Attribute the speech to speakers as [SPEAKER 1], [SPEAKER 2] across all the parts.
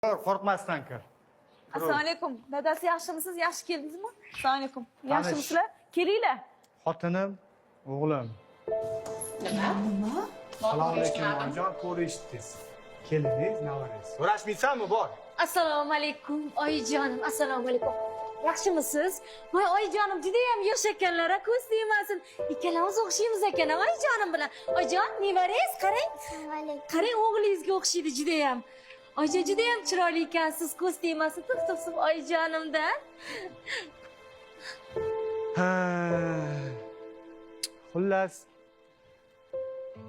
[SPEAKER 1] Qo'rqmasdan kir.
[SPEAKER 2] Assalomu alaykum. Dadasi yaxshimisiz? Yaxshi keldingizmi? Assalomu alaykum. Yaxshimisizlar? Kelinglar.
[SPEAKER 1] Xotinim, o'g'lim.
[SPEAKER 3] Nima?
[SPEAKER 1] Assalomu alaykum onajon, ko'rishdingiz. Keliniz, navarangiz. So'rashmaysanmi, bor?
[SPEAKER 3] Assalomu alaykum oyijonim. Assalomu alaykum. Yaxshimisiz? Voy oyijonim juda ham yosh ekanlar, ko'z tegmasin. Ikkalamiz o'xshaymiz ekan, oyijonim bilan. Oyijon, nevarangiz qarang. Qarang, o'g'lingizga o'xshaydi juda ham. Oyijon juda ham chiroyli ekansiz, ko'z tegmasin. To'xtasiz oyijonimda.
[SPEAKER 1] Ha. Xullas,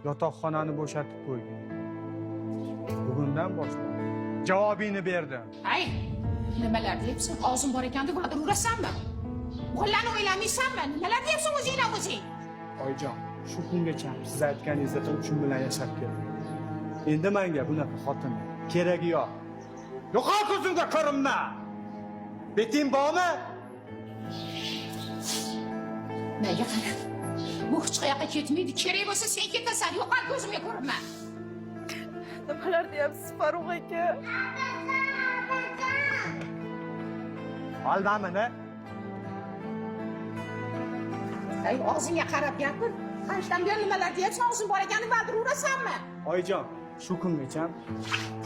[SPEAKER 1] yotoqxonani bo'shatib qo'ydim. Bugundan boshlab javobingni berdim.
[SPEAKER 4] Ay, nimalar deyapsan? Og'zing bor ekan deb va'da urasanmi? Qo'llarni o'ylamaysanmi? Nimalar deyapsan o'zingdan o'zing?
[SPEAKER 1] Oyijon, shu kungacha siz aytganingizda turmushim bilan yashab keldim. Endi menga bunaqa xotin keragi yo'q. Yo'qol ko'zimga ko'rinma. Beting bormi?
[SPEAKER 4] Nega qara? Bu hech qayoqqa ketmaydi. Kerak bo'lsa sen ketasan. Yo'qol ko'zimga ko'rinma.
[SPEAKER 2] Nimalar deyapsiz Farruh aka?
[SPEAKER 1] Aldamini.
[SPEAKER 4] Ay, og'zingga qarab gapir. Qanchdan buyon nimalar deyapsan? Og'zing bor ekan deb va'da urasanmi?
[SPEAKER 1] Oyijon, shu kungacha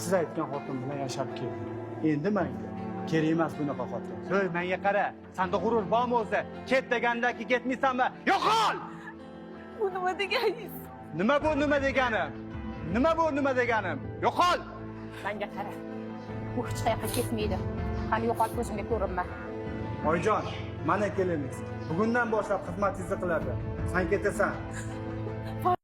[SPEAKER 1] siz aytgan xotin bilan yashab keldim. Endi menga kerak emas bunaqa xotin. So'y, menga qara. Senda g'urur bormi o'zi? Ket degandaki ketmaysanmi? Yo'qol!
[SPEAKER 2] Bu nima deganingiz?
[SPEAKER 1] Nima bu nima deganim? Nima bu nima deganim? Yo'qol!
[SPEAKER 4] Menga qara. Bu hech qayoqqa ketmaydi. Qani yo'qol ko'zimga ko'rinma.
[SPEAKER 1] Oyijon, mana keliniz. Bugundan boshlab xizmatingizni qiladi. Sen ketasan.